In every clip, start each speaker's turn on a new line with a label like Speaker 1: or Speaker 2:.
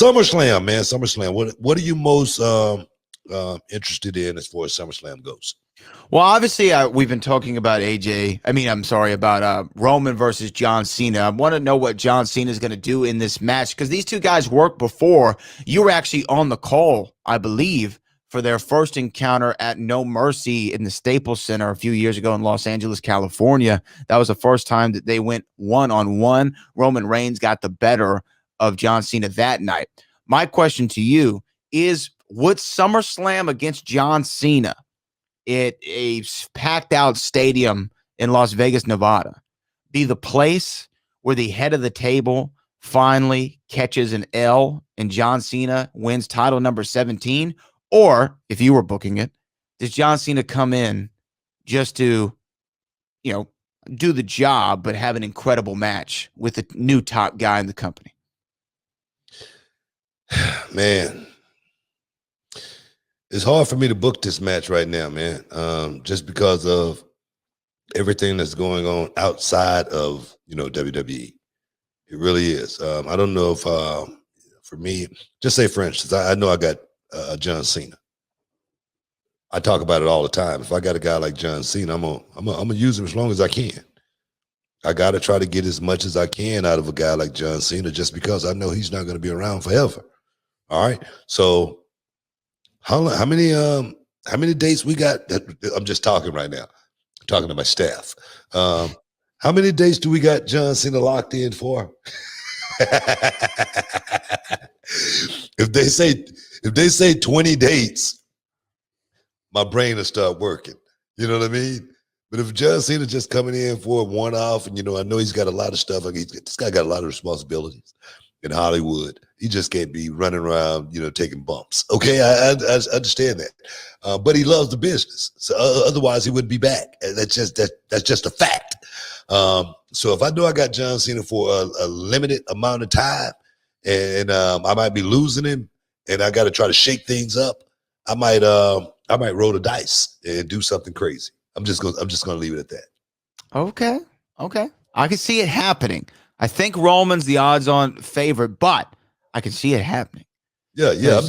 Speaker 1: SummerSlam, man. SummerSlam. What are you most interested in as far as SummerSlam goes?
Speaker 2: Well, obviously, we've been talking about about Roman versus John Cena. I want to know what John Cena is going to do in this match because these two guys worked before. You were actually on the call, I believe, for their first encounter at No Mercy in the Staples Center a few years ago in Los Angeles, California. That was the first time that they went one-on-one. Roman Reigns got the better of John Cena that night. My question to you is, would SummerSlam against John Cena at a packed out stadium in Las Vegas, Nevada, be the place where the head of the table finally catches an L and John Cena wins title number 17? Or if you were booking it, does John Cena come in just to, do the job, but have an incredible match with the new top guy in the company?
Speaker 1: Man, it's hard for me to book this match right now, man, just because of everything that's going on outside of, WWE. It really is. I don't know if, for me, just say for instance, I know I got John Cena. I talk about it all the time. If I got a guy like John Cena, I'm gonna use him as long as I can. I got to try to get as much as I can out of a guy like John Cena, just because I know he's not going to be around forever. All right, so how many dates we got? I'm just talking right now, I'm talking to my staff. How many dates do we got John Cena locked in for? If they say 20 dates, my brain will start working. You know what I mean? But if John Cena just coming in for a one-off, and I know he's got a lot of stuff. This guy got a lot of responsibilities in Hollywood. He just can't be running around, taking bumps. Okay, I understand that, but he loves the business. So otherwise, he wouldn't be back. That's just a fact. So if I know I got John Cena for a limited amount of time, and I might be losing him, and I got to try to shake things up, I might roll the dice and do something crazy. I'm just gonna leave it at that.
Speaker 2: Okay. I can see it happening. I think Roman's the odds-on favorite, but I can see it happening.
Speaker 1: Yeah.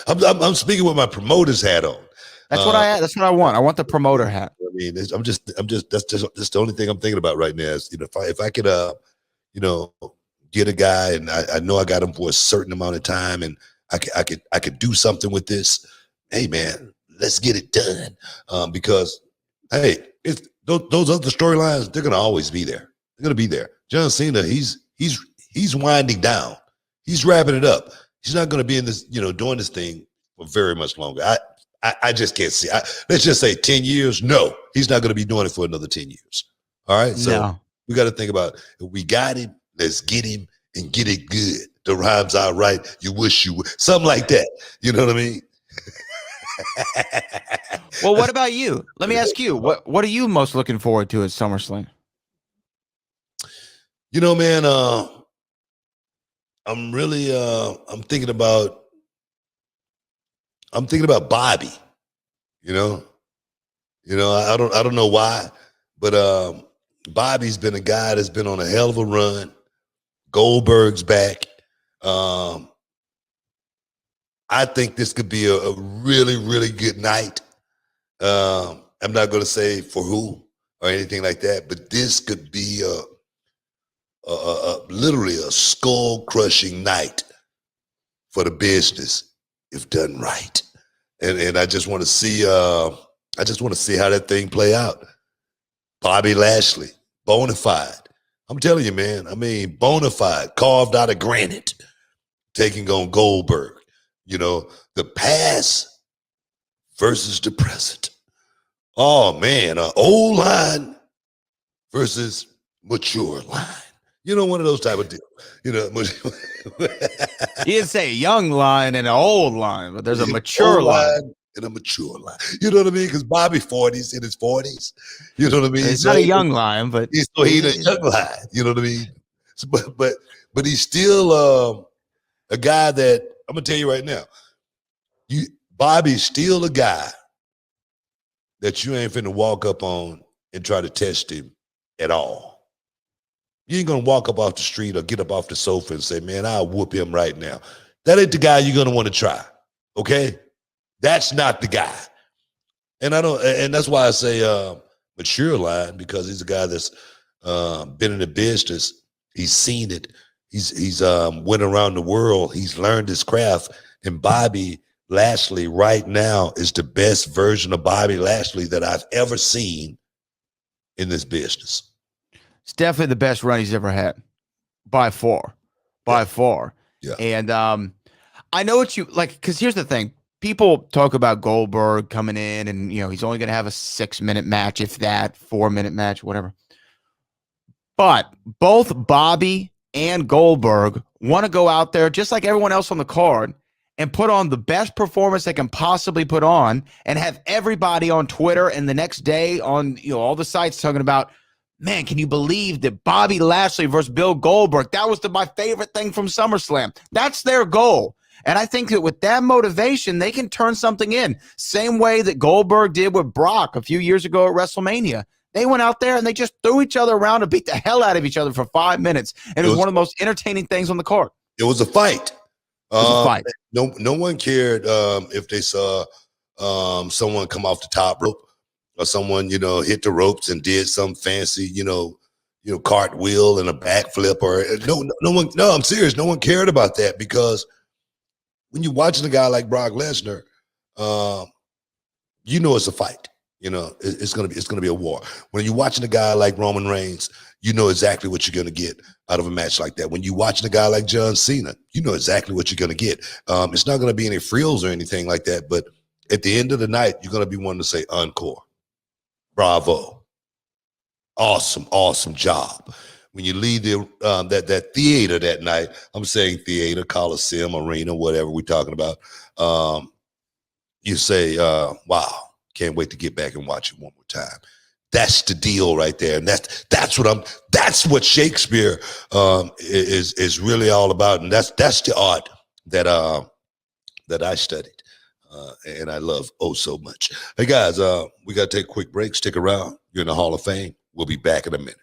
Speaker 1: I'm speaking with my promoter's hat on.
Speaker 2: That's what I want. I want the promoter hat.
Speaker 1: I mean, that's the only thing I'm thinking about right now is, if I could, get a guy, and I know I got him for a certain amount of time, and I could do something with this. Hey, man, let's get it done. Because, hey, those other storylines, they're gonna always be there. They're gonna be there. John Cena, he's winding down. He's wrapping it up. He's not gonna be in this, doing this thing for very much longer. I just can't see. Let's just say 10 years. No, he's not gonna be doing it for another 10 years. All right. So we got to think about, if we got him, let's get him and get it good. The rhymes are right. You wish you would. Something like that. You know what I mean?
Speaker 2: Well, what about you? Let me ask you, what are you most looking forward to at SummerSlam?
Speaker 1: Man, I'm really I'm thinking about Bobby. I don't know why, but Bobby's been a guy that's been on a hell of a run. Goldberg's back. I think this could be a really, really good night. I'm not going to say for who or anything like that, but this could be literally a skull-crushing night for the business if done right. And I just want to see how that thing play out. Bobby Lashley, bona fide. I'm telling you, man. I mean, bona fide, carved out of granite, taking on Goldberg. The past versus the present. Oh, man, old line versus mature line. One of those type of deals.
Speaker 2: You didn't say a young line and an old line, but there's a mature line
Speaker 1: and a mature line. You know what I mean? Because Bobby in his 40s. You know what I mean?
Speaker 2: He's not a young line, but
Speaker 1: he's a young line. You know what I mean? So, but he's still a guy that, I'm gonna tell you right now. Bobby's still a guy that you ain't finna walk up on and try to test him at all. You ain't gonna walk up off the street or get up off the sofa and say, man, I'll whoop him right now. That ain't the guy you're gonna want to try. Okay, that's not the guy. And I don't, and that's why I say mature line, because he's a guy that's been in the business. He's seen it. He's went around the world. He's learned his craft. And Bobby Lashley right now is the best version of Bobby Lashley that I've ever seen in this business.
Speaker 2: It's definitely the best run he's ever had, by far, by far.
Speaker 1: Yeah.
Speaker 2: And I know what you like, because here's the thing. People talk about Goldberg coming in and, you know, he's only going to have a 6-minute match, if that, 4-minute match, whatever. But both Bobby and Goldberg want to go out there, just like everyone else on the card, and put on the best performance they can possibly put on, and have everybody on Twitter and the next day on, you know, all the sites talking about, man, can you believe that Bobby Lashley versus Bill Goldberg? That was my favorite thing from SummerSlam. That's their goal. And I think that with that motivation, they can turn something in. Same way that Goldberg did with Brock a few years ago at WrestleMania. They went out there and they just threw each other around and beat the hell out of each other for 5 minutes. And it was one of the most entertaining things on the card.
Speaker 1: It was a fight.
Speaker 2: It was a fight.
Speaker 1: No one cared if they saw someone come off the top rope, or someone, you know, hit the ropes and did some fancy, you know, cartwheel and a backflip, or no one. No, I'm serious. No one cared about that, because when you're watching a guy like Brock Lesnar, you know it's a fight. You know, it's gonna be a war. When you're watching a guy like Roman Reigns, you know exactly what you're gonna get out of a match like that. When you're watching a guy like John Cena, you know exactly what you're gonna get. It's not gonna be any frills or anything like that, but at the end of the night, you're gonna be wanting to say encore, bravo, awesome job. When you leave the that theater that night, I'm saying theater, Coliseum, arena, whatever we're talking about, you say, wow, can't wait to get back and watch it one more time. That's the deal right there. And that's what Shakespeare is really all about. And that's the art that I studied and I love oh so much. Hey guys, we got to take a quick break. Stick around. You're in the Hall of Fame. We'll be back in a minute.